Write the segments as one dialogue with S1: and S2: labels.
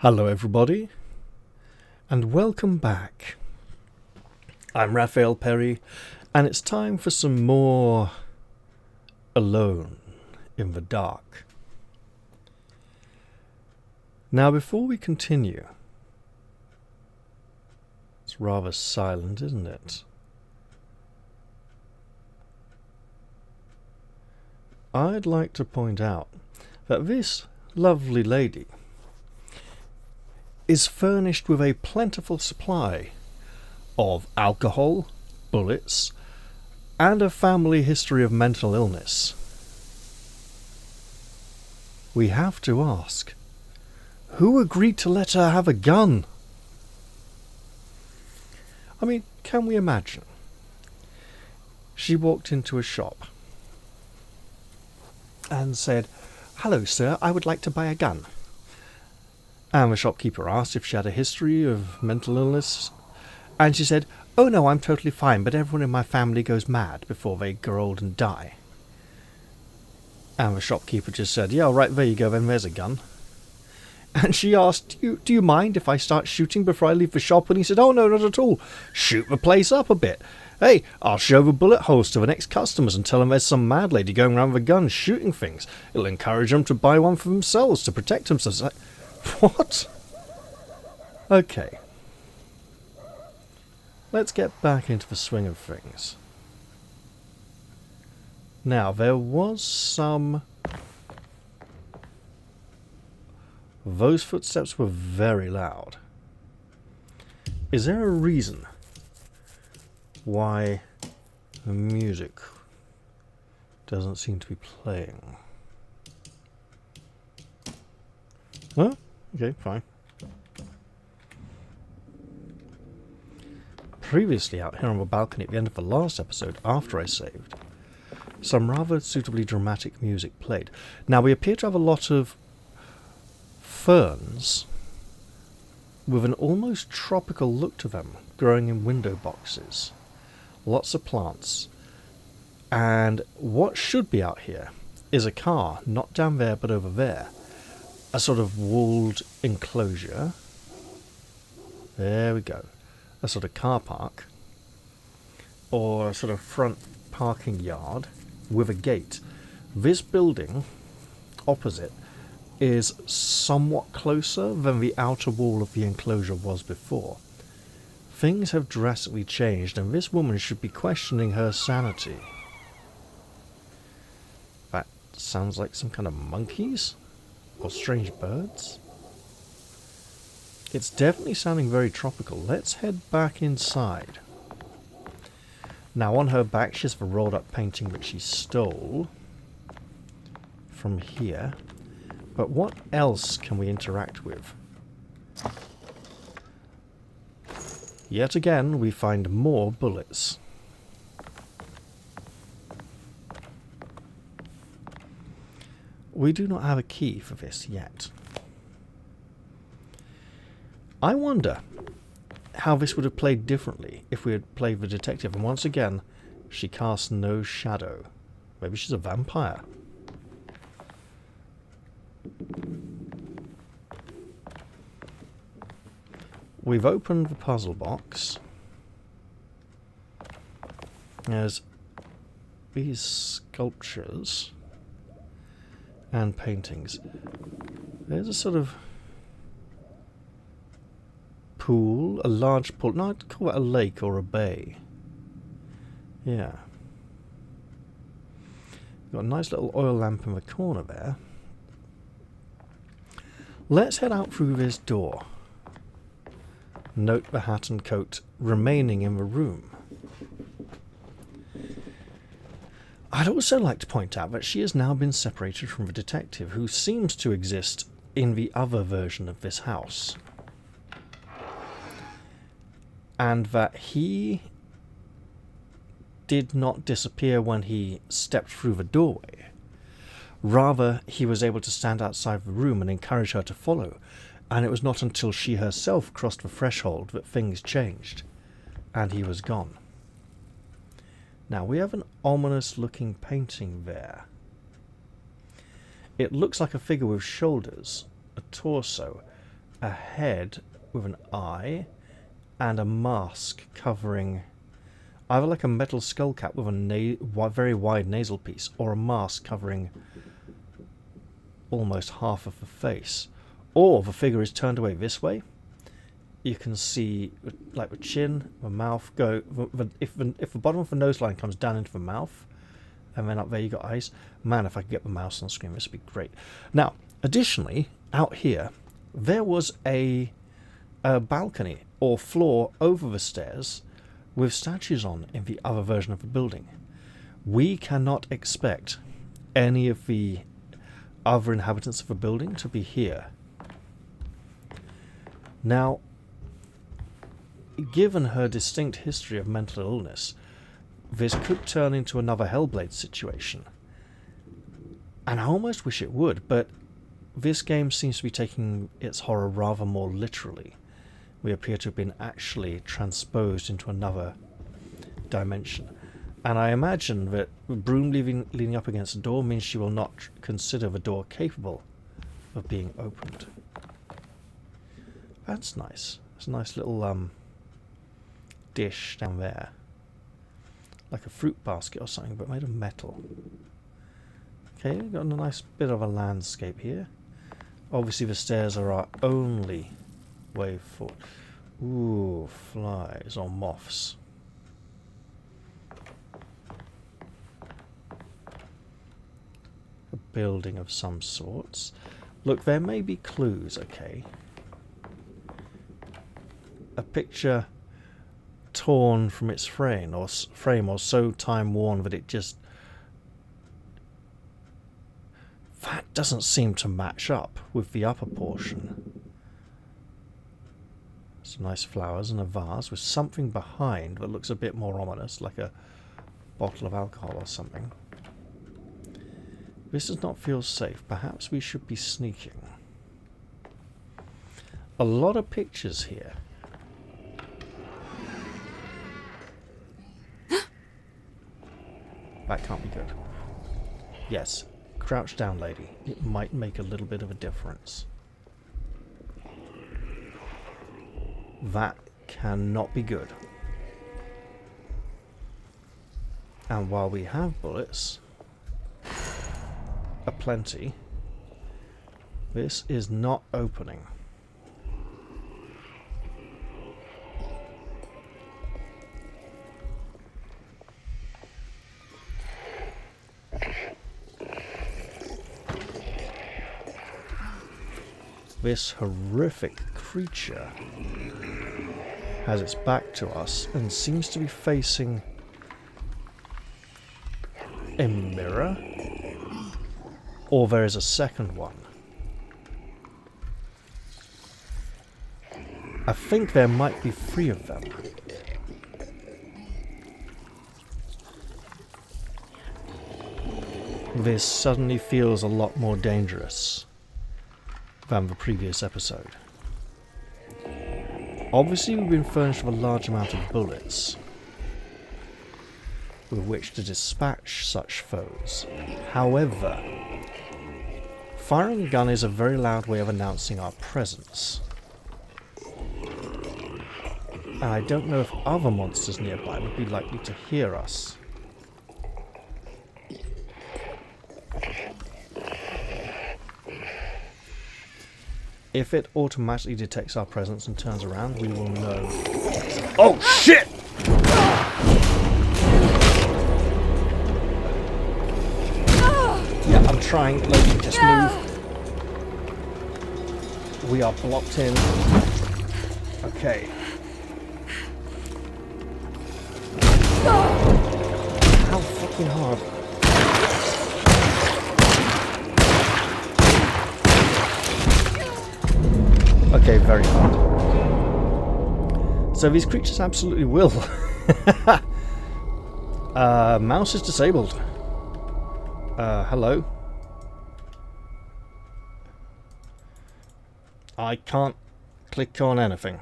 S1: Hello everybody, and welcome back. I'm Raphael Perry, and it's time for some more Alone in the Dark. Now before we continue, it's rather silent, isn't it? I'd like to point out that this lovely lady is furnished with a plentiful supply of alcohol, bullets, and a family history of mental illness. We have to ask, who agreed to let her have a gun? I mean, can we imagine? She walked into a shop and said, "Hello sir, I would like to buy a gun." And the shopkeeper asked if she had a history of mental illness. And she said, "Oh no, I'm totally fine, but everyone in my family goes mad before they grow old and die." And the shopkeeper just said, "Yeah, right, there you go, then there's a gun." And she asked, do you mind if I start shooting before I leave the shop?" And he said, "Oh no, not at all. Shoot the place up a bit. Hey, I'll show the bullet holes to the next customers and tell them there's some mad lady going around with a gun shooting things. It'll encourage them to buy one for themselves to protect themselves." What? Okay. Let's get back into the swing of things. Now, there was some... Those footsteps were very loud. Is there a reason why the music doesn't seem to be playing? Huh? Okay, fine. Previously out here on the balcony at the end of the last episode, after I saved, some rather suitably dramatic music played. Now we appear to have a lot of ferns with an almost tropical look to them, growing in window boxes. Lots of plants. And what should be out here is a car, not down there but over there. A sort of walled enclosure. There we go. A sort of car park. Or a sort of front parking yard with a gate. This building, opposite, is somewhat closer than the outer wall of the enclosure was before. Things have drastically changed, and this woman should be questioning her sanity. That sounds like some kind of monkeys? Or strange birds? It's definitely sounding very tropical. Let's head back inside. Now on her back she has the rolled up painting that she stole from here. But what else can we interact with? Yet again we find more bullets. We do not have a key for this yet. I wonder how this would have played differently if we had played the detective. And once again, she casts no shadow. Maybe she's a vampire. We've opened the puzzle box. There's these sculptures and paintings. There's a sort of pool, a large pool. No, I'd call it a lake or a bay. Yeah. Got a nice little oil lamp in the corner there. Let's head out through this door. Note the hat and coat remaining in the room. I'd also like to point out that she has now been separated from the detective, who seems to exist in the other version of this house. And that he did not disappear when he stepped through the doorway. Rather, he was able to stand outside the room and encourage her to follow, and it was not until she herself crossed the threshold that things changed, and he was gone. Now, we have an ominous-looking painting there. It looks like a figure with shoulders, a torso, a head with an eye and a mask covering either like a metal skull cap with a very wide nasal piece, or a mask covering almost half of the face. Or the figure is turned away this way. You can see like the chin, the mouth go. If the bottom of the nose line comes down into the mouth, and then up there you got eyes. Man, if I could get the mouse on the screen, this would be great. Now, additionally, out here, there was a balcony or floor over the stairs with statues on in the other version of the building. We cannot expect any of the other inhabitants of the building to be here. Now, given her distinct history of mental illness, this could turn into another Hellblade situation. And I almost wish it would, but this game seems to be taking its horror rather more literally. We appear to have been actually transposed into another dimension. And I imagine that the broom leaning up against the door means she will not consider the door capable of being opened. That's nice. It's a nice little dish down there. Like a fruit basket or something, but made of metal. Okay, we've got a nice bit of a landscape here. Obviously the stairs are our only way forward. Ooh, flies or moths. A building of some sorts. Look, there may be clues, okay. A picture torn from its frame or so time worn that it just... That doesn't seem to match up with the upper portion. Some nice flowers in a vase with something behind that looks a bit more ominous, like a bottle of alcohol or something. This does not feel safe. Perhaps we should be sneaking. A lot of pictures here. That can't be good. Yes, crouch down, lady. It might make a little bit of a difference. That cannot be good. And while we have bullets aplenty, this is not opening. This horrific creature has its back to us and seems to be facing a mirror, or there is a second one. I think there might be 3 of them. This suddenly feels a lot more dangerous than the previous episode. Obviously we've been furnished with a large amount of bullets with which to dispatch such foes. However, firing a gun is a very loud way of announcing our presence. And I don't know if other monsters nearby would be likely to hear us. If it automatically detects our presence and turns around, we will know. Oh shit! Yeah, I'm trying. Loki, just move. We are blocked in. Okay. How fucking hard. Okay, very hard. So these creatures absolutely will. Mouse is disabled. Hello. I can't click on anything.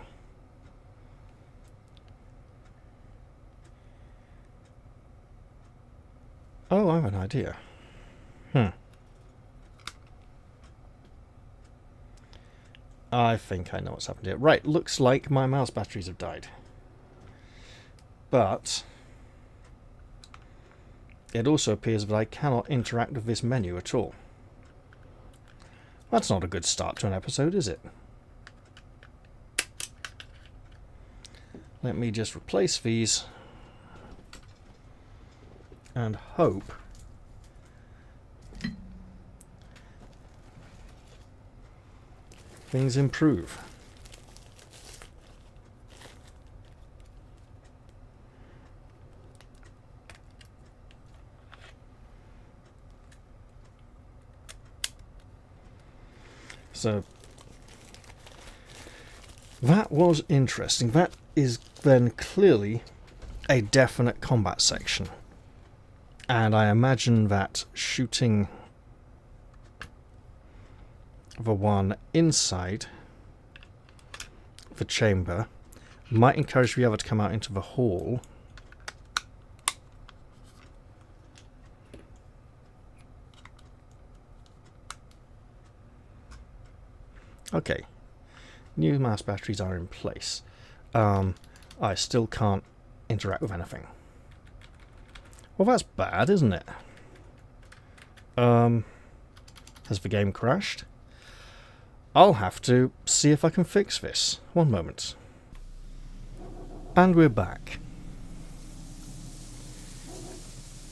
S1: Oh, I have an idea. I think I know what's happened here. Right, looks like my mouse batteries have died. But it also appears that I cannot interact with this menu at all. That's not a good start to an episode, is it? Let me just replace these and hope things improve. So that was interesting. That is then clearly a definite combat section. And I imagine that shooting the one inside the chamber might encourage the other to come out into the hall. Okay, new mouse batteries are in place. I still can't interact with anything. Well, that's bad, isn't it? Has the game crashed? I'll have to see if I can fix this. One moment. And we're back.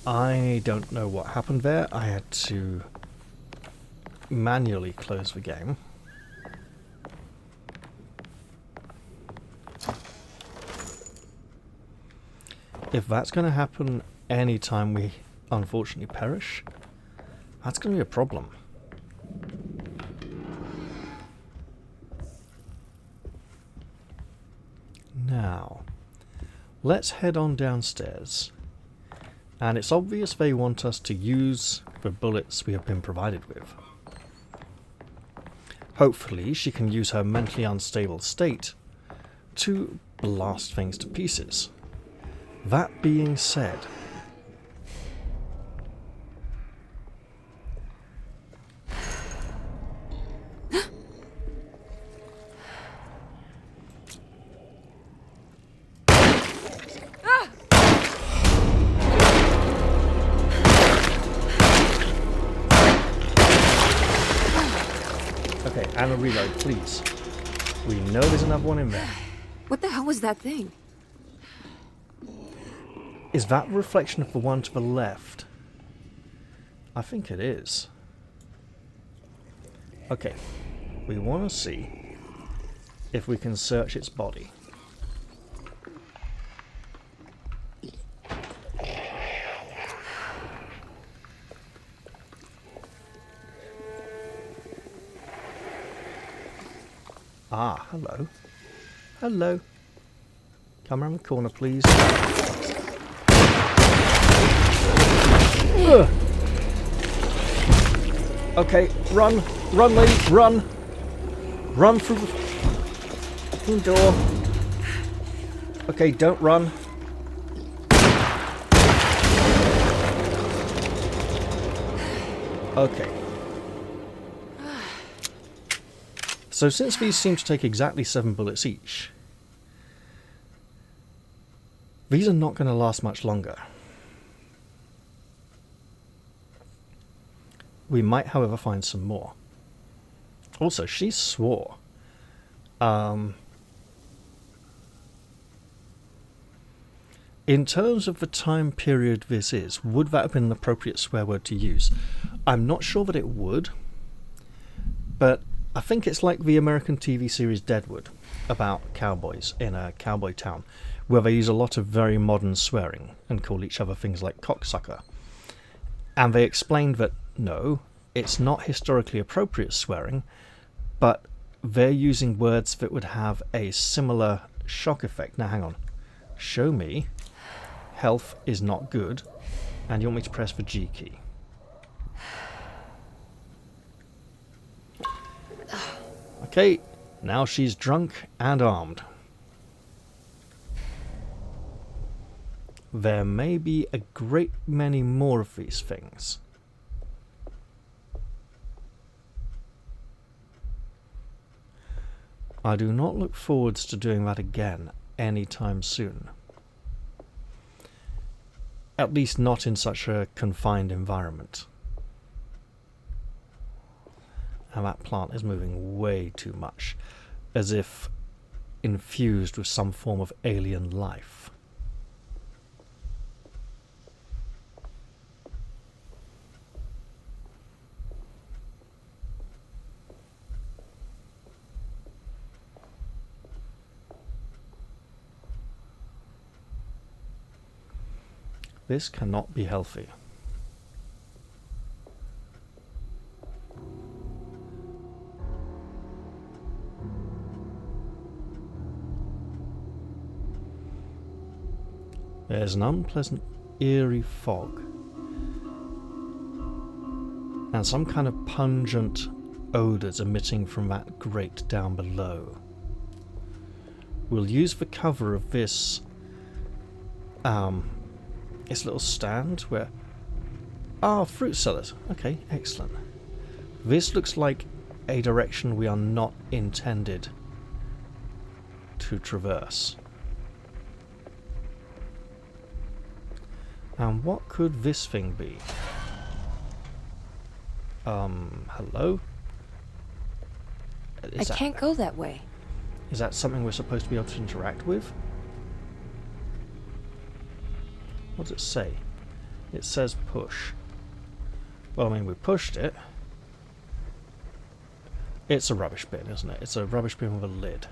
S1: I don't know what happened there. I had to manually close the game. If that's going to happen anytime we unfortunately perish, that's going to be a problem. Now, let's head on downstairs. And it's obvious they want us to use the bullets we have been provided with. Hopefully she can use her mentally unstable state to blast things to pieces. That being said, okay, and a reload, please. We know there's another one in there.
S2: What the hell was that thing?
S1: Is that a reflection of the one to the left? I think it is. Okay, we want to see if we can search its body. Ah, hello. Hello. Come around the corner, please. Ugh. Okay, run, lady, run! Run through the door. Okay, don't run. Okay. So since these seem to take exactly 7 bullets each, these are not going to last much longer. We might, however, find some more. Also, she swore. In terms of the time period this is, would that have been an appropriate swear word to use? I'm not sure that it would, but I think it's like the American TV series Deadwood, about cowboys in a cowboy town, where they use a lot of very modern swearing and call each other things like cocksucker. And they explained that no, it's not historically appropriate swearing, but they're using words that would have a similar shock effect. Now hang on. Show me. Health is not good. And you want me to press the G key. Okay, now she's drunk and armed. There may be a great many more of these things. I do not look forwards to doing that again anytime soon. At least not in such a confined environment. And that plant is moving way too much, as if infused with some form of alien life. This cannot be healthy. There's an unpleasant, eerie fog. And some kind of pungent odours emitting from that grate down below. We'll use the cover of this little stand where... Ah, fruit sellers. Okay, excellent. This looks like a direction we are not intended to traverse. And what could this thing be? Hello?
S2: I can't go that way.
S1: Is that something we're supposed to be able to interact with? What does it say? It says push. Well, I mean, we pushed it. It's a rubbish bin, isn't it? It's a rubbish bin with a lid.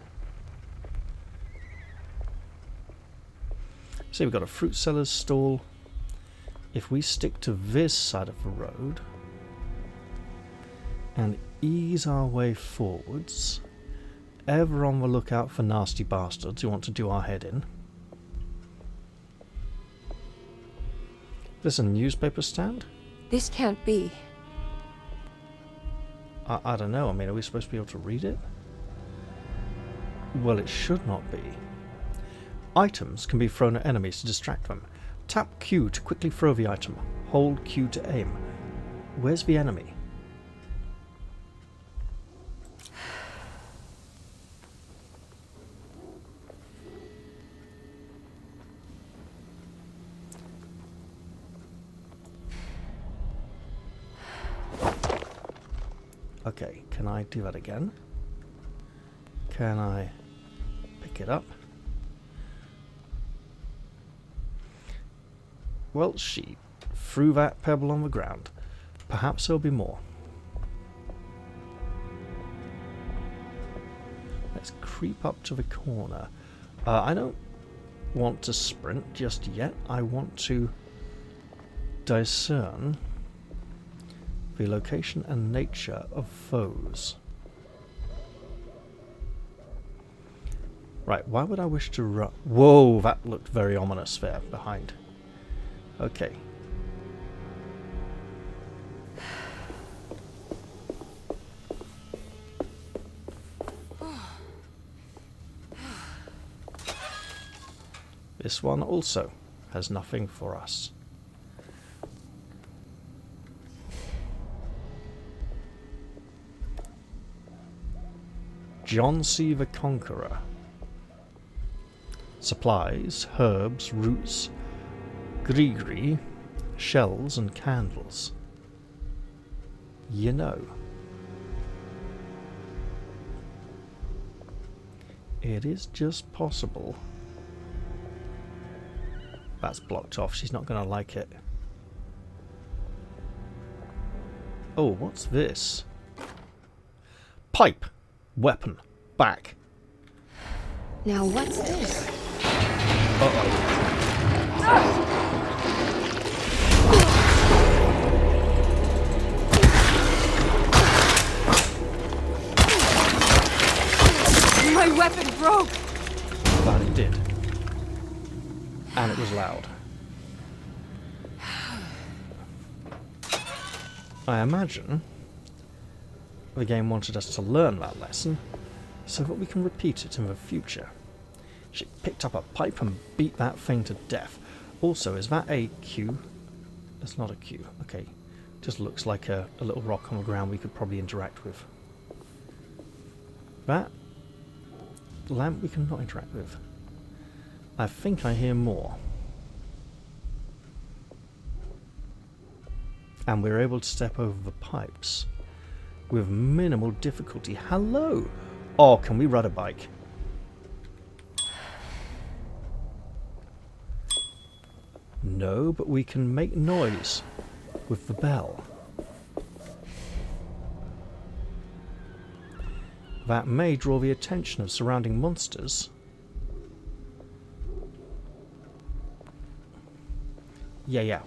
S1: See, we've got a fruit seller's stall. If we stick to this side of the road and ease our way forwards, ever on the lookout for nasty bastards who want to do our head in. There's a newspaper stand?
S2: This can't be.
S1: I don't know. I mean, are we supposed to be able to read it? Well, it should not be. Items can be thrown at enemies to distract them. Tap Q to quickly throw the item. Hold Q to aim. Where's the enemy? Okay, can I do that again? Can I pick it up? Well, she threw that pebble on the ground. Perhaps there'll be more. Let's creep up to the corner. I don't want to sprint just yet. I want to discern the location and nature of foes. Right, why would I wish to run? Whoa, that looked very ominous there behind. Okay. This one also has nothing for us. John C. the Conqueror. Supplies, herbs, roots, gree, shells and candles. You know. It is just possible. That's blocked off. She's not going to like it. Oh, what's this? Pipe. Weapon. Back.
S2: Now what's this? My weapon broke!
S1: But it did. And it was loud. I imagine the game wanted us to learn that lesson so that we can repeat it in the future. She picked up a pipe and beat that thing to death. Also, is that a Q? That's not a Q. Okay. Just looks like a little rock on the ground we could probably interact with. That lamp we cannot interact with. I think I hear more. And we're able to step over the pipes with minimal difficulty. Hello! Oh, can we ride a bike? No, but we can make noise with the bell. That may draw the attention of surrounding monsters. Yeah.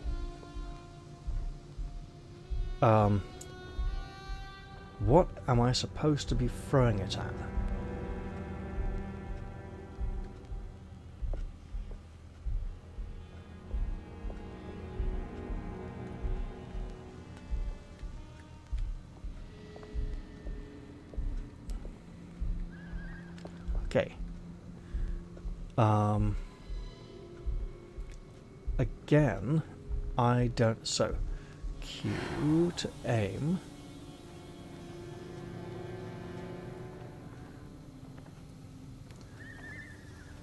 S1: What am I supposed to be throwing it at? Okay. Again, I don't... So, Q to aim.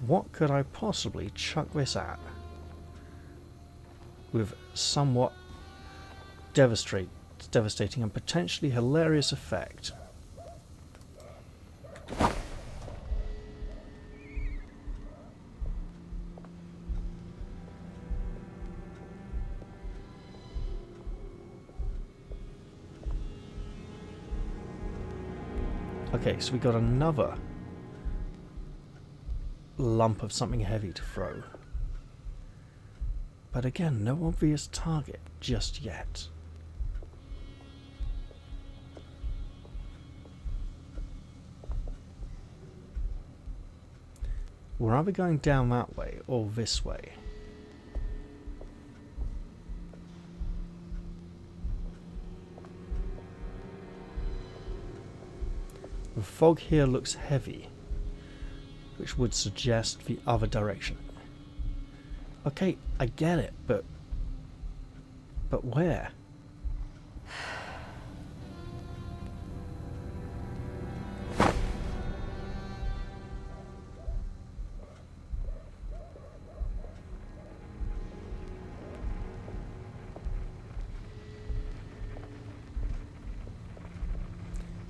S1: What could I possibly chuck this at with somewhat devastating and potentially hilarious effect? Okay, so we got another lump of something heavy to throw. But again, no obvious target just yet. We're either going down that way or this way. The fog here looks heavy, which would suggest the other direction. Okay, I get it, but where?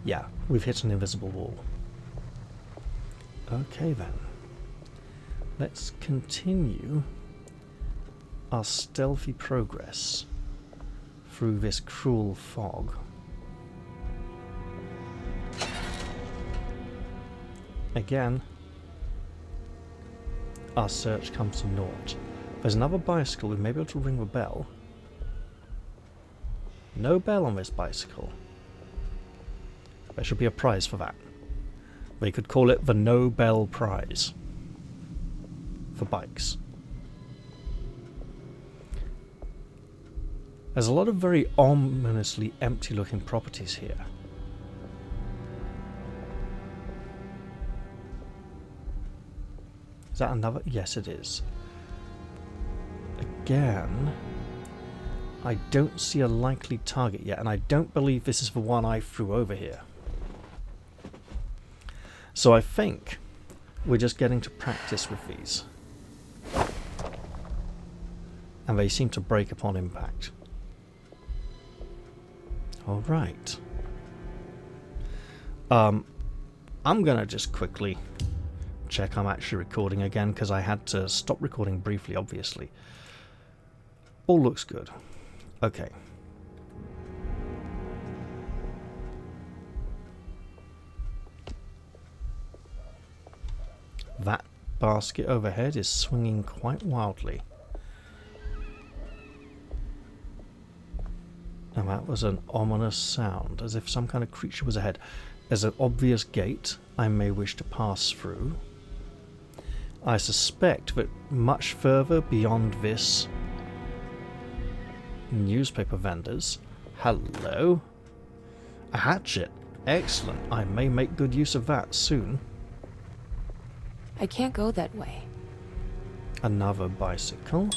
S1: Yeah, we've hit an invisible wall. Okay then. Let's continue our stealthy progress through this cruel fog. Again, our search comes to naught. There's another bicycle. We may be able to ring the bell. No bell on this bicycle. There should be a prize for that. They could call it the Nobel Prize for bikes. There's a lot of very ominously empty looking properties here. Is that another? Yes, it is. Again, I don't see a likely target yet, and I don't believe this is the one I threw over here. So I think we're just getting to practice with these. And they seem to break upon impact. Alright. I'm gonna just quickly check I'm actually recording again, because I had to stop recording briefly, obviously. All looks good. Okay. That basket overhead is swinging quite wildly. And that was an ominous sound, as if some kind of creature was ahead. There's an obvious gate I may wish to pass through. I suspect that much further beyond this, newspaper vendors. Hello. A hatchet. Excellent. I may make good use of that soon.
S2: I can't go that way.
S1: Another bicycle.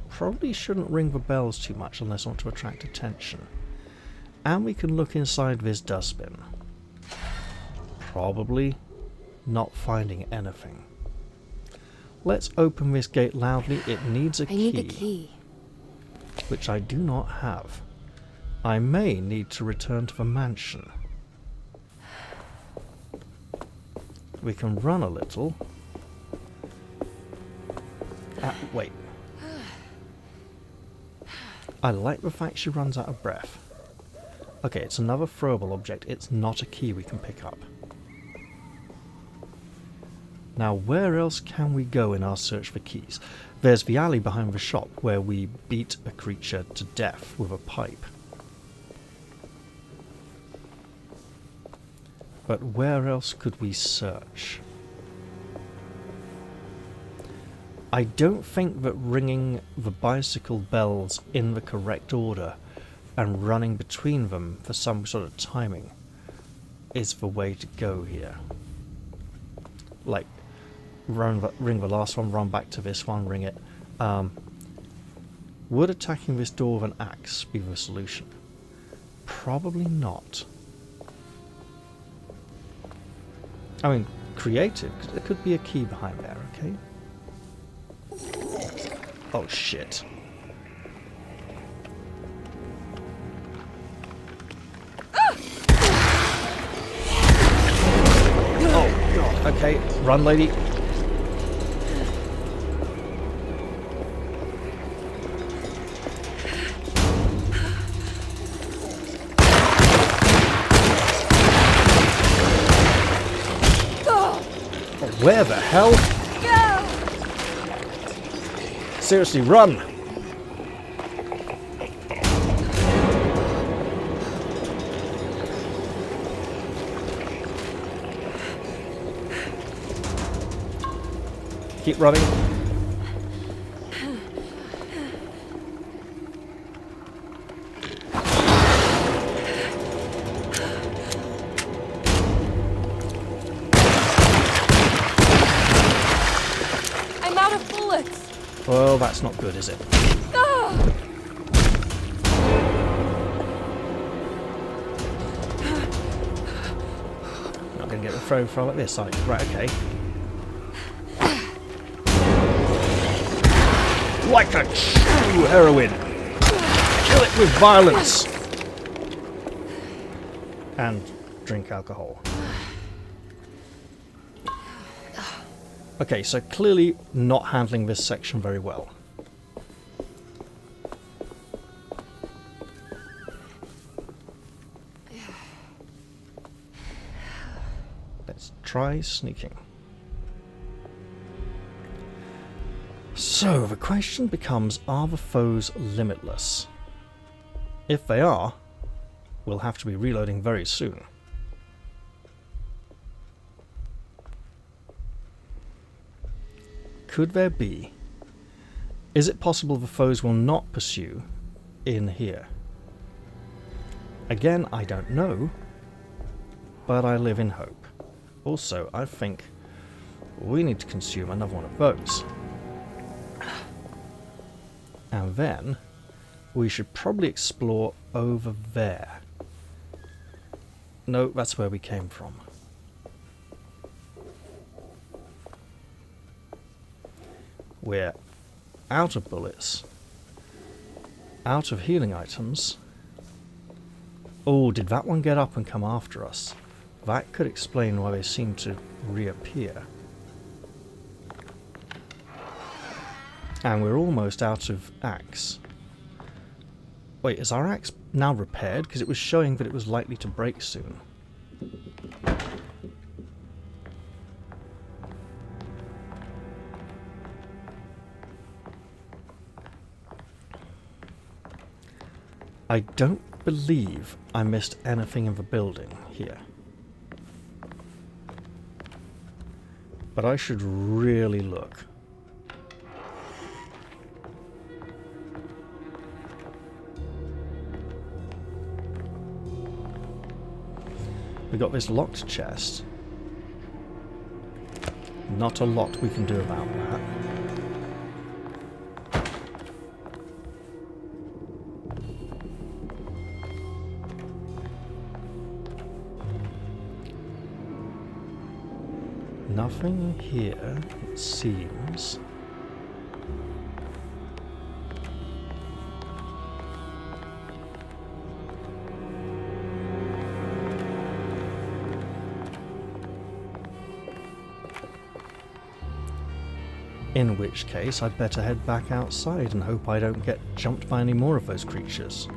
S1: Probably shouldn't ring the bells too much unless I want to attract attention. And we can look inside this dustbin. Probably not finding anything. Let's open this gate loudly. It needs a key.
S2: I need the key.
S1: Which I do not have. I may need to return to the mansion. We can run a little. Wait. I like the fact she runs out of breath. Okay, it's another throwable object. It's not a key we can pick up. Now, where else can we go in our search for keys? There's the alley behind the shop where we beat a creature to death with a pipe. But where else could we search? I don't think that ringing the bicycle bells in the correct order and running between them for some sort of timing is the way to go here. Like, ring the last one, run back to this one, ring it. Would attacking this door with an axe be the solution? Probably not. I mean, creative, because there could be a key behind there, okay? Oh shit. Oh god, okay, run lady. Where the hell? Seriously, run! Keep running.
S2: I'm out of bullets.
S1: Well, that's not good, is it? Not going to get the throw from at this side. Right, okay. Like a true heroine. Kill it with violence. And drink alcohol. Okay, so clearly not handling this section very well. Let's try sneaking. So the question becomes, are the foes limitless? If they are, we'll have to be reloading very soon. Could there be? Is it possible the foes will not pursue in here? Again, I don't know, but I live in hope. Also, I think we need to consume another one of those. And then we should probably explore over there. No, that's where we came from. We're out of bullets, out of healing items. Oh, did that one get up and come after us? That could explain why they seem to reappear. And we're almost out of axe. Wait, is our axe now repaired? Because it was showing that it was likely to break soon. I don't believe I missed anything in the building here. But I should really look. We got this locked chest. Not a lot we can do about that. Nothing here, it seems. In which case, I'd better head back outside and hope I don't get jumped by any more of those creatures.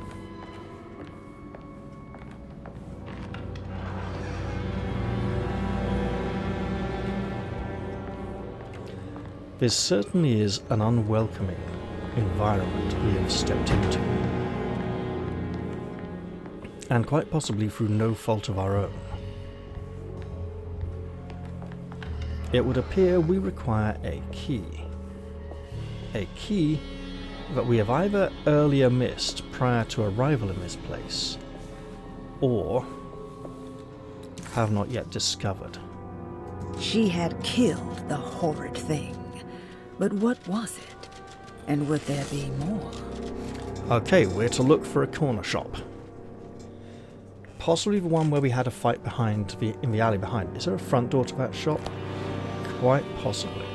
S1: This certainly is an unwelcoming environment we have stepped into, and quite possibly through no fault of our own. It would appear we require a key that we have either earlier missed prior to arrival in this place, or have not yet discovered.
S3: She had killed the horrid thing. But what was it? And would there be more?
S1: Okay, we're to look for a corner shop. Possibly the one where we had a fight in the alley behind. Is there a front door to that shop? Quite possibly.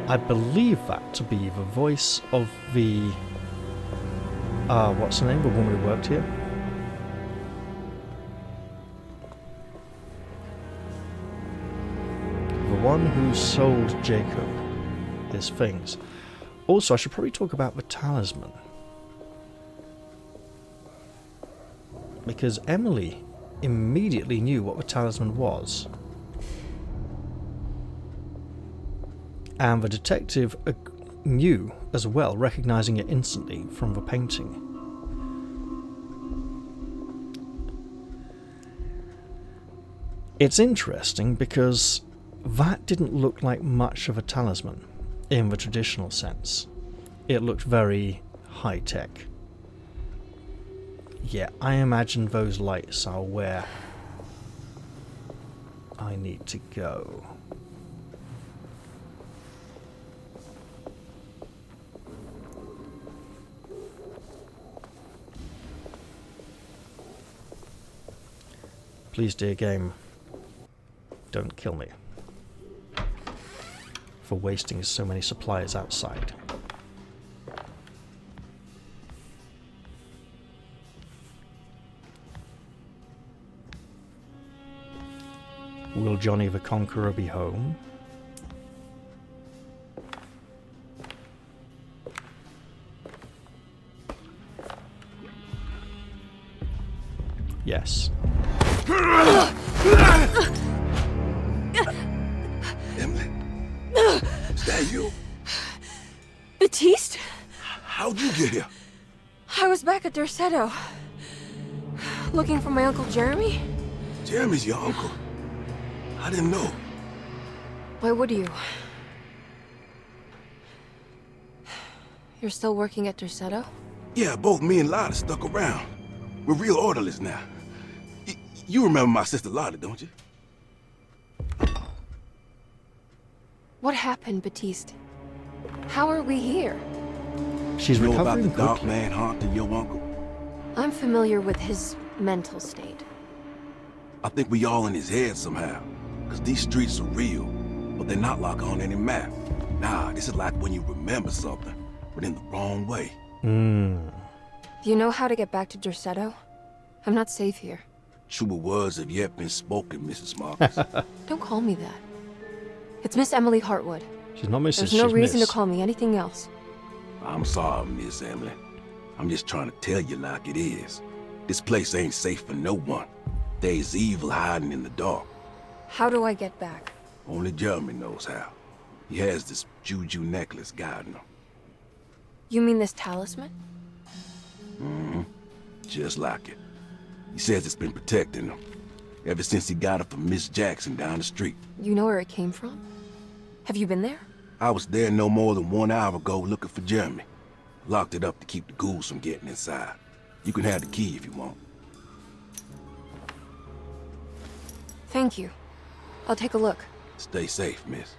S1: I believe that to be the voice of the... what's her name? The woman who worked here? The one who sold Jacob his things. Also, I should probably talk about the talisman. Because Emily immediately knew what the talisman was. And the detective knew as well, recognizing it instantly from the painting. It's interesting because that didn't look like much of a talisman in the traditional sense. It looked very high-tech. Yeah, I imagine those lights are where I need to go. Please, dear game, don't kill me for wasting so many supplies outside. Will Johnny the Conqueror be home? Yes.
S4: Emily, is that you?
S2: Baptiste?
S4: How'd you get here?
S2: I was back at Derceto. Looking for my Uncle Jeremy?
S4: Jeremy's your uncle. I didn't know.
S2: Why would you? You're still working at Derceto?
S4: Yeah, both me and Lotta stuck around. We're real orderlies now. You remember my sister Lotta, don't you?
S2: What happened, Baptiste? How are we here?
S1: She's
S4: You know about
S1: recovering
S4: the dark
S1: quickly.
S4: man haunting your uncle?
S2: I'm familiar with his mental state.
S4: I think we all in his head somehow. Because these streets are real, but they're not like on any map. Nah, this is like when you remember something, but in the wrong way.
S2: Do you know how to get back to Derceto? I'm not safe here.
S4: Truer words have yet been spoken, Mrs. Marcus.
S2: Don't call me that. It's Miss Emily Hartwood.
S1: She's not Mrs.
S2: There's no
S1: she's
S2: reason
S1: Miss.
S2: to call me anything else.
S4: I'm sorry, Miss Emily. I'm just trying to tell you like it is. This place ain't safe for no one. There's evil hiding in the dark.
S2: How do I get back?
S4: Only Jeremy knows how. He has this juju necklace guiding him.
S2: You mean this talisman?
S4: Just like it. He says it's been protecting him ever since he got it from Miss Jackson down the street.
S2: You know where it came from? Have you been there?
S4: I was there no more than 1 hour ago looking for Jeremy. Locked it up to keep the ghouls from getting inside. You can have the key if you want.
S2: Thank you. I'll take a look.
S4: Stay safe, miss.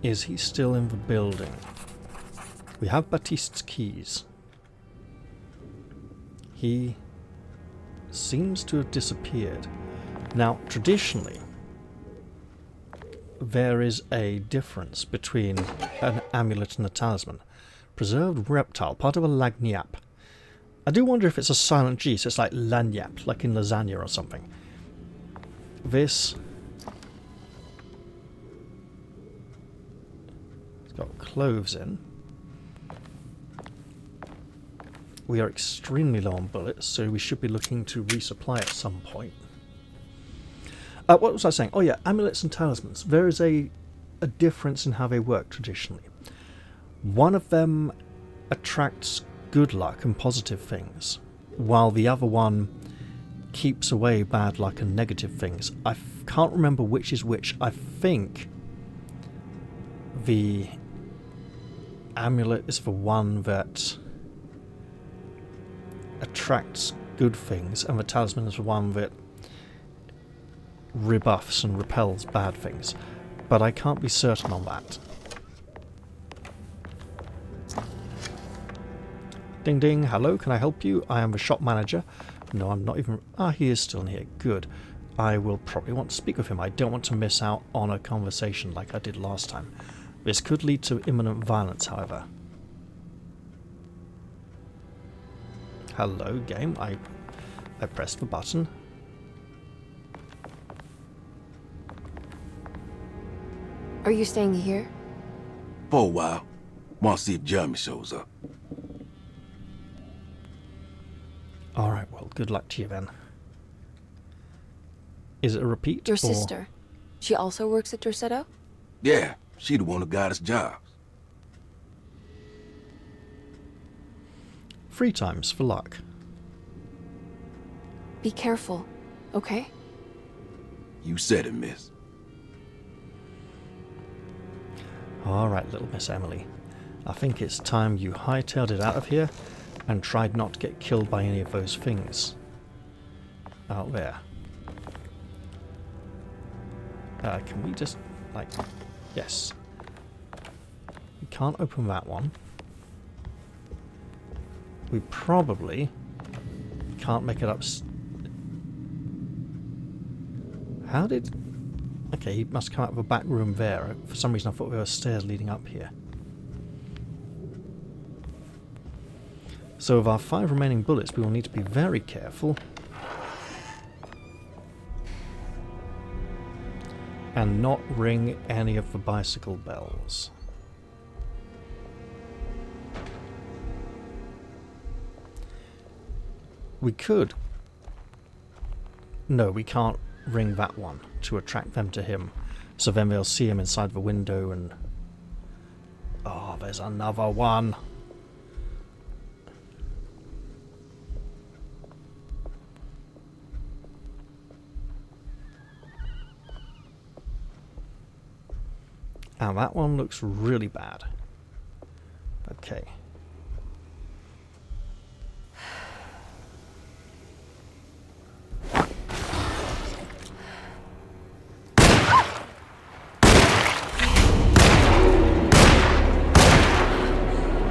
S1: Is he still in the building? We have Baptiste's keys. He seems to have disappeared. Now, traditionally, there is a difference between an amulet and a talisman. Preserved reptile, part of a lagniappe. I do wonder if it's a silent G, so it's like lagniappe, like in lasagna or something. This... it's got cloves in. We are extremely low on bullets, so we should be looking to resupply at some point. What was I saying? Oh yeah, amulets and talismans. There is a difference in how they work traditionally. One of them attracts good luck and positive things, while the other one keeps away bad luck and negative things. I can't remember which is which. I think the amulet is the one that attracts good things, and the talisman is the one that rebuffs and repels bad things. But I can't be certain on that. Ding ding, hello, can I help you? I am the shop manager. No, I'm not even... ah, he is still in here, good. I will probably want to speak with him. I don't want to miss out on a conversation like I did last time. This could lead to imminent violence, however. Hello, game. I pressed the button.
S2: Are you staying here?
S4: For a while. Want to see if Jeremy shows up.
S1: Alright, well, good luck to you then. Is it a repeat?
S2: Your
S1: or...
S2: sister. She also works at Derceto?
S4: Yeah, she the one who got us jobs.
S1: 3 times for luck.
S2: Be careful, okay?
S4: You said it, miss.
S1: Alright, little Miss Emily. I think it's time you hightailed it out of here and tried not to get killed by any of those things out there. Can we just, like... yes. We can't open that one. We probably can't make it up... how did... okay, he must come out of a back room there. For some reason I thought there were stairs leading up here. So with our 5 remaining bullets, we will need to be very careful. And not ring any of the bicycle bells. We could... no, we can't ring that one to attract them to him. So then they'll see him inside the window and... oh, there's another one. And that one looks really bad. Okay.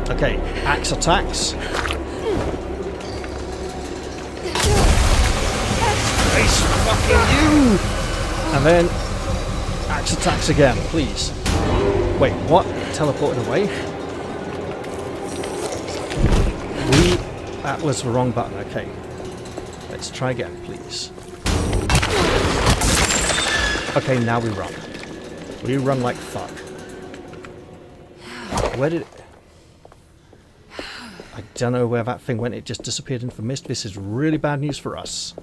S1: Okay, axe attacks. Face fucking you! And then axe attacks again, please. Wait, what? Teleported away? that was the wrong button. Okay. Let's try again, please. Okay, now we run. We run like fuck. Where did it... I don't know where that thing went. It just disappeared into the mist. This is really bad news for us.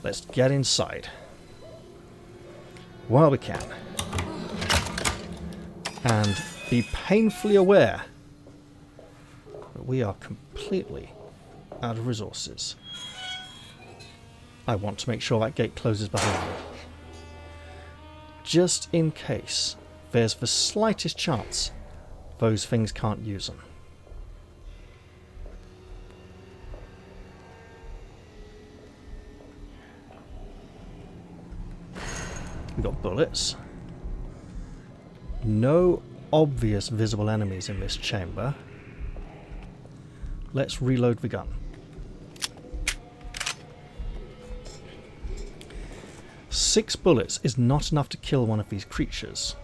S1: Let's get inside. While we can. And be painfully aware that we are completely out of resources. I want to make sure that gate closes behind me. Just in case there's the slightest chance those things can't use them. We've got bullets. No obvious visible enemies in this chamber. Let's reload the gun. 6 bullets is not enough to kill one of these creatures.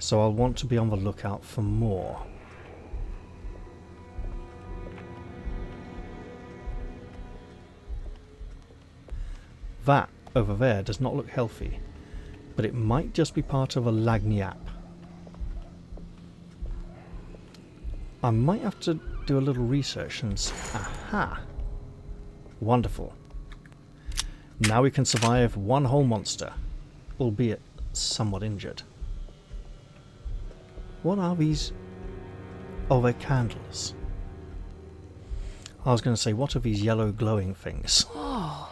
S1: So I'll want to be on the lookout for more. That over there does not look healthy, but it might just be part of a lagniappe. I might have to do a little research and aha! Wonderful. Now we can survive one whole monster, albeit somewhat injured. What are these? Oh, they're candles. I was going to say, what are these yellow glowing things?
S2: Oh.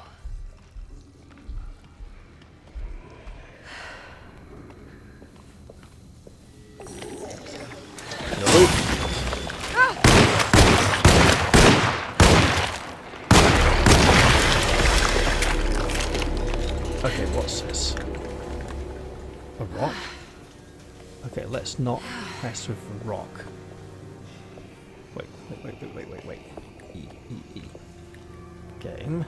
S1: Okay, what's this? A rock? Okay, let's not mess with the rock. Wait. E. Game.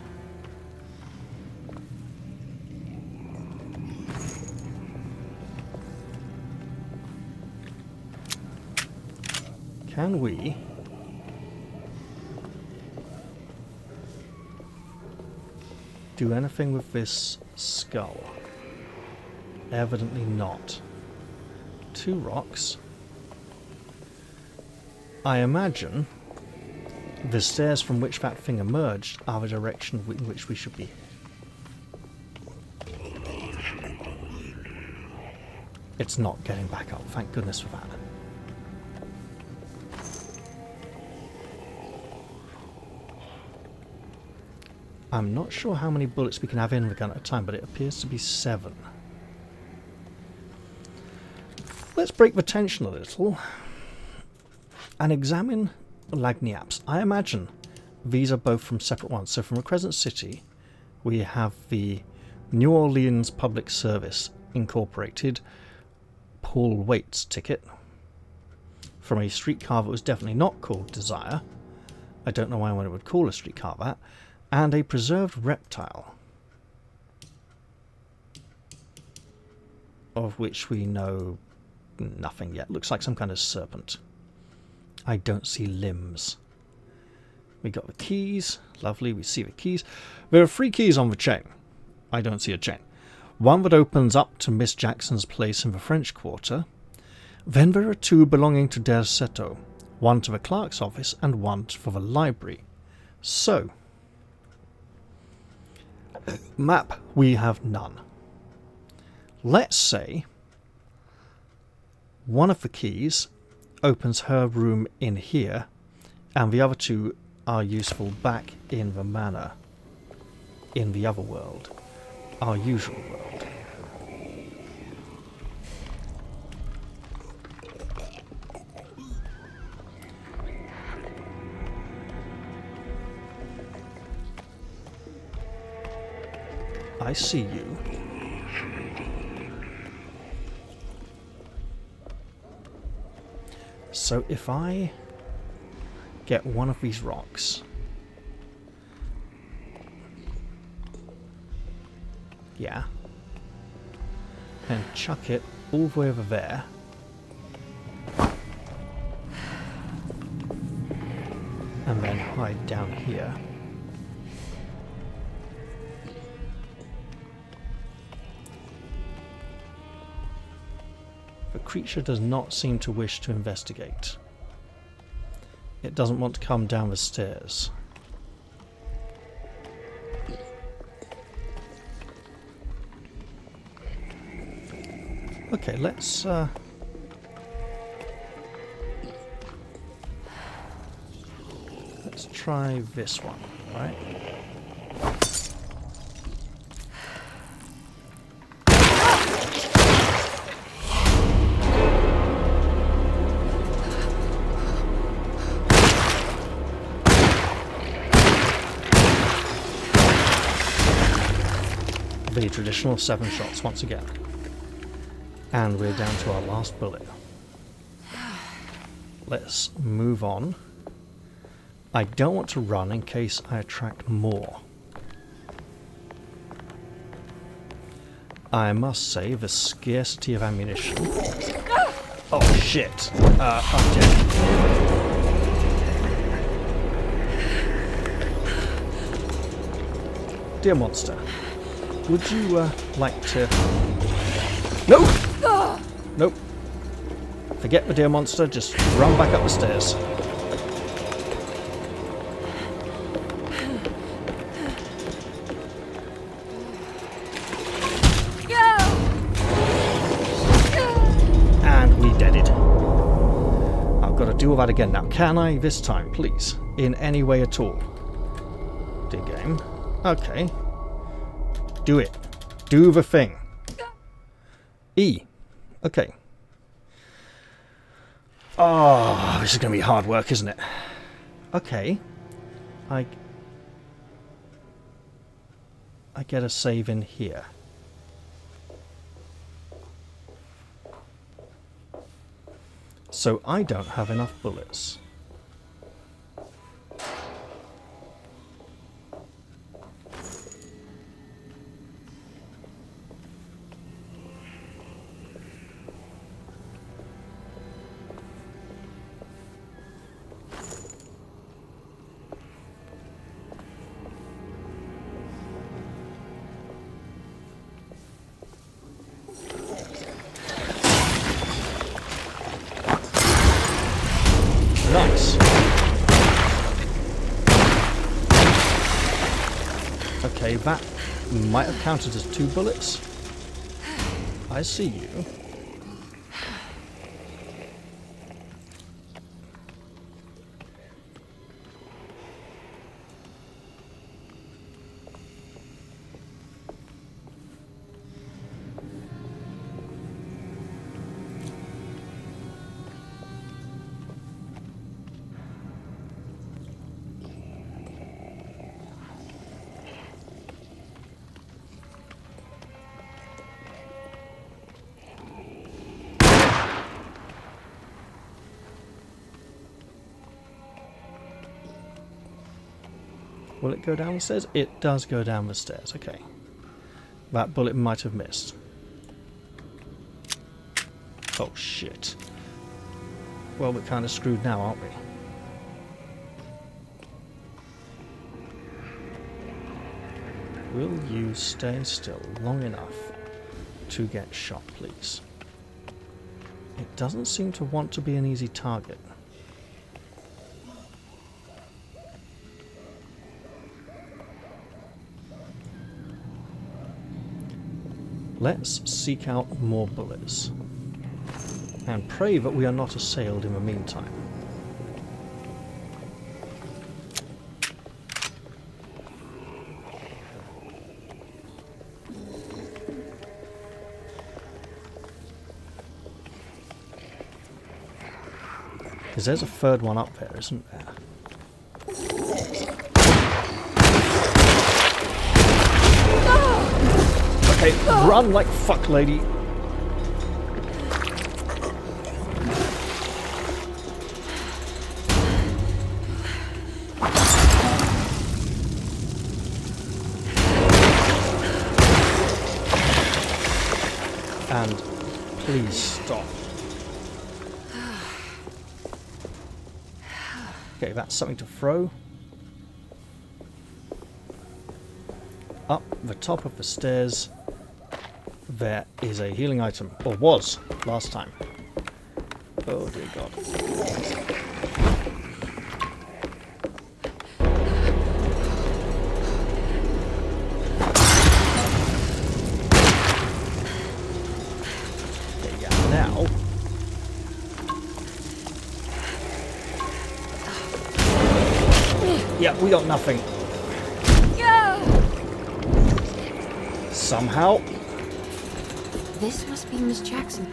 S1: Can we do anything with this skull? Evidently not. 2 rocks. I imagine the stairs from which that thing emerged are the direction in which we should be. It's not getting back up, thank goodness for that. I'm not sure how many bullets we can have in the gun at a time, but it appears to be 7. Let's break the tension a little and examine lagniappes. I imagine these are both from separate ones. So from a Crescent City, we have the New Orleans Public Service Incorporated Paul Waits ticket from a streetcar that was definitely not called Desire. I don't know why one would call a streetcar that. And a preserved reptile, of which we know nothing yet. Looks like some kind of serpent. I don't see limbs. We got the keys. Lovely, we see the keys. There are 3 keys on the chain. I don't see a chain. One that opens up to Miss Jackson's place in the French Quarter. Then there are 2 belonging to Derceto. One to the clerk's office and one for the library. So, map, we have none. Let's say one of the keys opens her room in here, and the other 2 are useful back in the manor, in the other world, our usual world. I see you. So if I get one of these rocks, yeah, and chuck it all the way over there, and then hide down here. The creature does not seem to wish to investigate. It doesn't want to come down the stairs. Okay, let's try this one, right? The traditional 7 shots once again. And we're down to our last bullet. Let's move on. I don't want to run in case I attract more. I must say, the scarcity of ammunition. Oh shit! I'm dead. Dear monster, would you like to... Nope! Nope. Forget the dear monster, just run back up the stairs. And we deaded. I've got to do all that again now. Can I this time, please? In any way at all? Dear game. Okay. Do it. Do the thing. E. Okay. Oh, this is going to be hard work, isn't it? Okay. I get a save in here. So I don't have enough bullets. Nice. Okay, that might have counted as 2 bullets. I see you. Will it go down the stairs? It does go down the stairs, okay. That bullet might have missed. Oh shit. Well, we're kind of screwed now, aren't we? Will you stay still long enough to get shot, please? It doesn't seem to want to be an easy target. Let's seek out more bullets. And pray that we are not assailed in the meantime. Because there's a third one up there, isn't there? Okay, run like fuck, lady. And please stop. Okay, that's something to throw. Up the top of the stairs, there is a healing item, or was last time. Oh dear God. Okay, yeah, now. Yeah, we got nothing. Somehow.
S2: This must be Miss Jackson.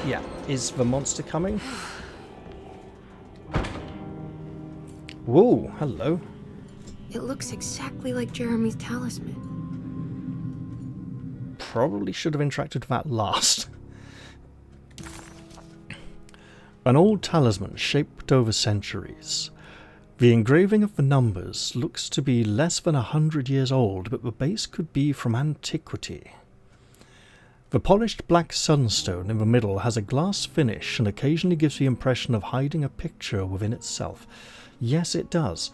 S1: Yeah, is the monster coming? Whoa, hello.
S2: It looks exactly like Jeremy's talisman.
S1: Probably should have interacted with that last. An old talisman shaped over centuries. The engraving of the numbers looks to be less than 100 years old, but the base could be from antiquity. The polished black sunstone in the middle has a glass finish and occasionally gives the impression of hiding a picture within itself. Yes, it does.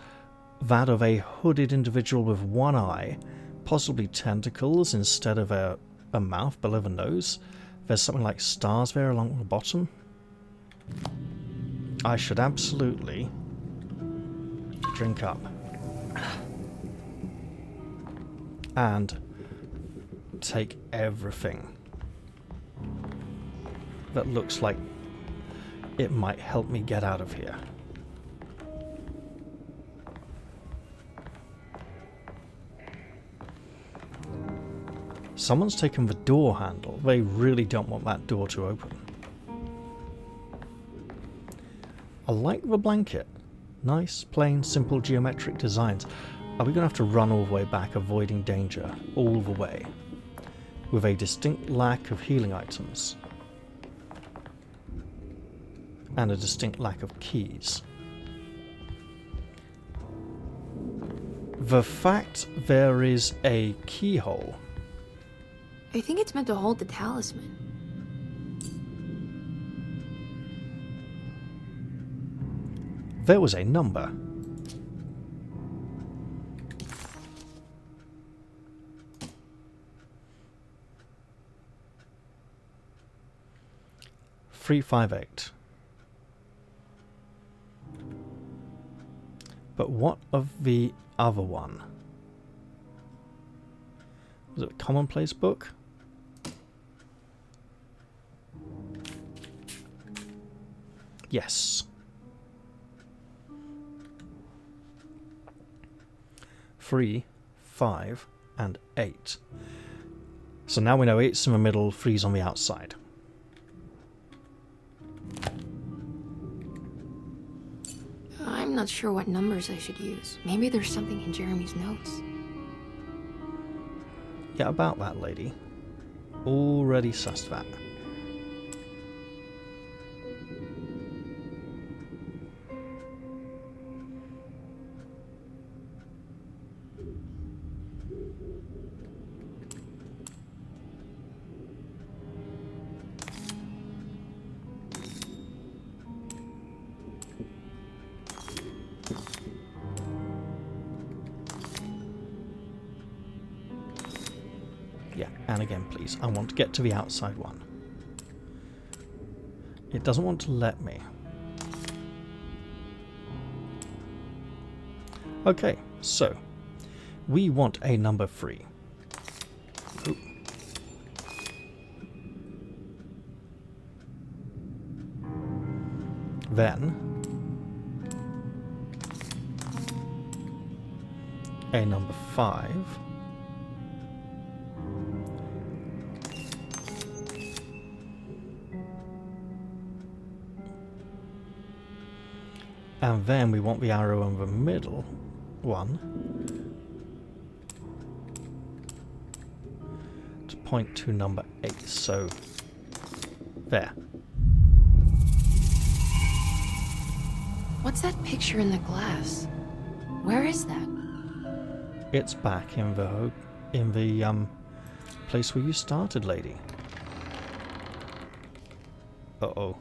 S1: That of a hooded individual with one eye, possibly tentacles instead of a mouth below the nose. There's something like stars there along the bottom. I should absolutely drink up and take everything that looks like it might help me get out of here. Someone's taken the door handle. They really don't want that door to open. I like the blanket. Nice, plain, simple geometric designs. Are we going to have to run all the way back, avoiding danger all the way, with a distinct lack of healing items and a distinct lack of keys? The fact there is a keyhole.
S2: I think it's meant to hold the talisman.
S1: There was a number. $358. But what of the other one? Was it a commonplace book? Yes. 3, 5, and 8. So now we know 8's in the middle, 3's on the outside.
S2: I'm not sure what numbers I should use. Maybe there's something in Jeremy's notes.
S1: Yeah, about that, lady. Already sussed that. Yeah, and again, please. I want to get to the outside one. It doesn't want to let me. Okay, so we want a number 3. Ooh. Then a number 5. And then we want the arrow in the middle one to point to number 8. So there.
S2: What's that picture in the glass? Where is that?
S1: It's back in the place where you started, lady. Uh-oh.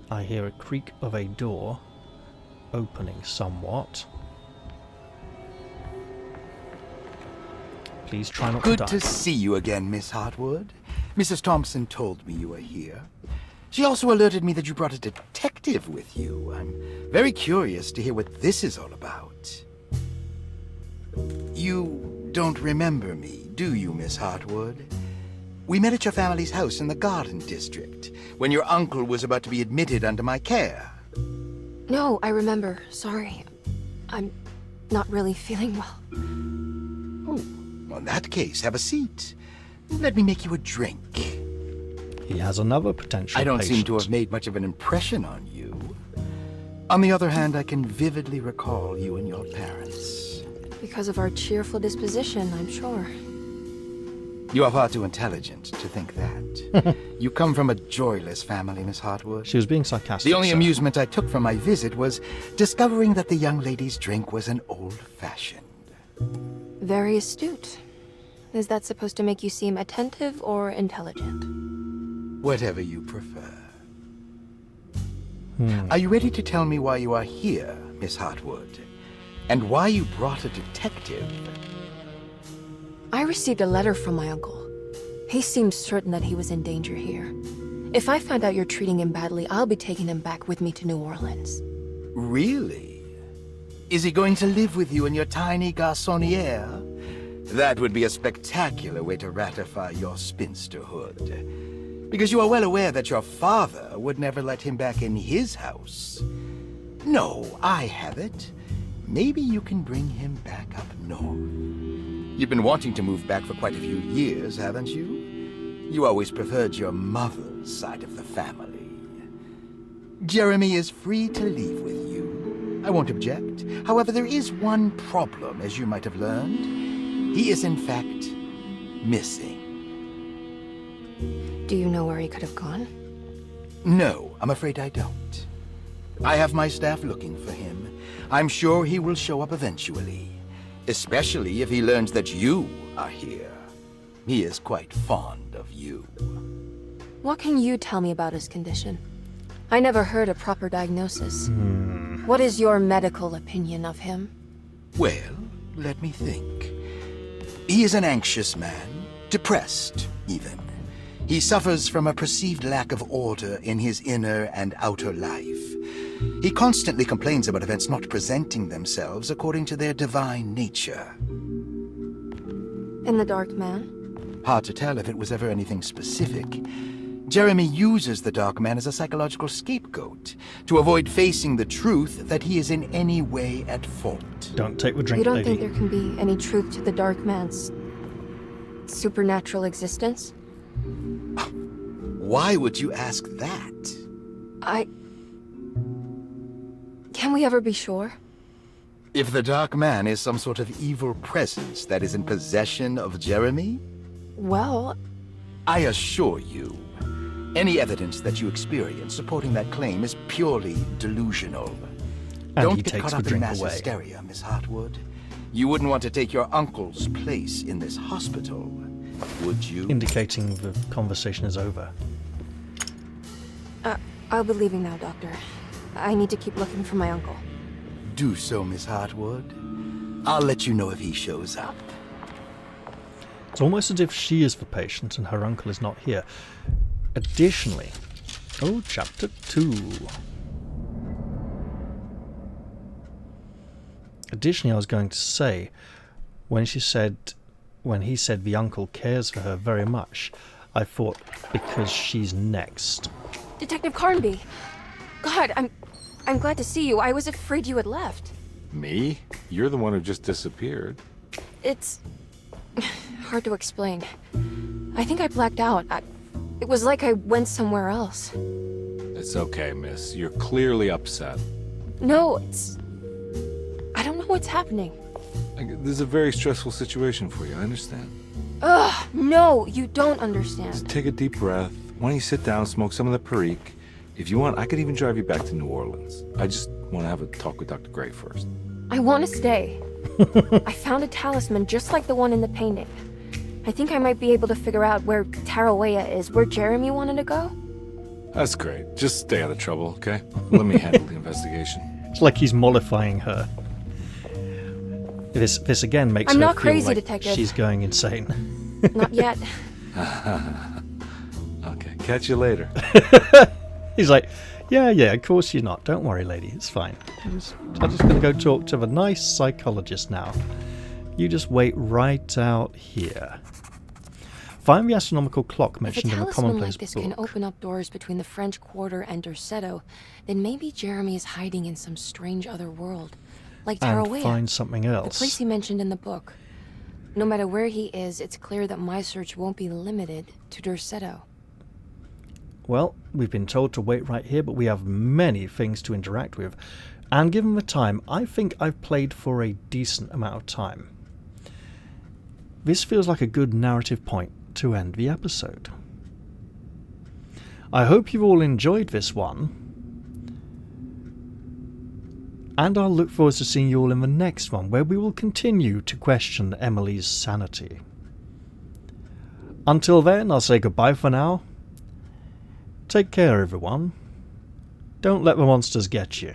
S1: I hear a creak of a door opening somewhat. Please try not to die.
S5: Good to see you again, Miss Hartwood. Mrs. Thompson told me you were here. She also alerted me that you brought a detective with you. I'm very curious to hear what this is all about. You don't remember me, do you, Miss Hartwood? We met at your family's house in the Garden District, when your uncle was about to be admitted under my care.
S2: No, I remember. Sorry. I'm not really feeling well.
S5: Oh, well, in that case, have a seat. Let me make you a drink.
S1: He has another potential
S5: I don't seem
S1: patient.
S5: to have made much of an impression on you. On the other hand, I can vividly recall you and your parents.
S2: Because of our cheerful disposition, I'm sure.
S5: You are far too intelligent to think that. You come from a joyless family, Miss Hartwood.
S1: She was being sarcastic.
S5: The only
S1: sir.
S5: amusement I took from my visit was discovering that the young lady's drink was an old-fashioned.
S2: Very astute. Is that supposed to make you seem attentive or intelligent?
S5: Whatever you prefer. Are you ready to tell me why you are here, Miss Hartwood? And why you brought a detective?
S2: I received a letter from my uncle. He seems certain that he was in danger here. If I find out you're treating him badly, I'll be taking him back with me to New Orleans.
S5: Really? Is he going to live with you in your tiny garçonniere? That would be a spectacular way to ratify your spinsterhood. Because you are well aware that your father would never let him back in his house. No, I have it. Maybe you can bring him back up north. You've been wanting to move back for quite a few years, haven't you? You always preferred your mother's side of the family. Jeremy is free to leave with you. I won't object. However, there is one problem, as you might have learned. He is, in fact, missing.
S2: Do you know where he could have gone?
S5: No, I'm afraid I don't. I have my staff looking for him. I'm sure he will show up eventually. Especially if he learns that you are here. He is quite fond of you.
S2: What can you tell me about his condition? I never heard a proper diagnosis. What is your medical opinion of him?
S5: Well, let me think. He is an anxious man, depressed, even. He suffers from a perceived lack of order in his inner and outer life. He constantly complains about events not presenting themselves according to their divine nature.
S2: And the Dark Man?
S5: Hard to tell if it was ever anything specific. Jeremy uses the Dark Man as a psychological scapegoat to avoid facing the truth that he is in any way at fault.
S1: Don't take the drink,
S2: You don't
S1: lady.
S2: think there can be any truth to the Dark Man's supernatural existence?
S5: Why would you ask that?
S2: Can we ever be sure?
S5: If the Dark Man is some sort of evil presence that is in possession of Jeremy,
S2: Well,
S5: I assure you, any evidence that you experience supporting that claim is purely delusional.
S1: And
S5: Don't
S1: he
S5: get
S1: takes
S5: caught
S1: the
S5: up in
S1: drink
S5: mass
S1: away.
S5: hysteria, Miss Hartwood. You wouldn't want to take your uncle's place in this hospital, would you?
S1: Indicating the conversation is over.
S2: I'll be leaving now, Doctor. I need to keep looking for my uncle.
S5: Do so, Miss Hartwood. I'll let you know if he shows up.
S1: It's almost as if she is the patient and her uncle is not here. Additionally, chapter 2. Additionally, I was going to say, when he said the uncle cares for her very much, I thought because she's next.
S2: Detective Carnby! God, I'm glad to see you. I was afraid you had left.
S6: Me? You're the one who just disappeared.
S2: It's hard to explain. I think I blacked out. It was like I went somewhere else.
S6: It's okay, miss. You're clearly upset.
S2: No, I don't know what's happening.
S6: This is a very stressful situation for you, I understand.
S2: Ugh, no, you don't understand.
S6: Just take a deep breath. Why don't you sit down, smoke some of the Perique? If you want, I could even drive you back to New Orleans. I just want to have a talk with Dr. Gray first.
S2: I want to stay. I found a talisman just like the one in the painting. I think I might be able to figure out where Tarawea is, where Jeremy wanted to go.
S6: That's great. Just stay out of trouble, okay? Let me handle the investigation.
S1: It's like he's mollifying her. This again makes
S2: I'm
S1: her
S2: not
S1: feel
S2: crazy,
S1: like
S2: Detective.
S1: she's going insane.
S2: Not yet.
S6: Okay, catch you later.
S1: He's like, yeah, of course you're not. Don't worry, lady, it's fine. I'm just going to go talk to the nice psychologist now. You just wait right out here. Find the astronomical clock
S2: If a
S1: mentioned in the
S2: talisman
S1: commonplace
S2: like this
S1: book.
S2: can open up doors between the French Quarter and Derceto, then maybe Jeremy is hiding in some strange other world. Like
S1: And
S2: Tarawea,
S1: find something
S2: the
S1: else.
S2: place he mentioned in the book. No matter where he is, it's clear that my search won't be limited to Derceto.
S1: Well, we've been told to wait right here, but we have many things to interact with. And given the time, I think I've played for a decent amount of time. this feels like a good narrative point to end the episode. I hope you've all enjoyed this one, and I'll look forward to seeing you all in the next one, where we will continue to question Emily's sanity. Until then, I'll say goodbye for now. Take care, everyone. Don't let the monsters get you.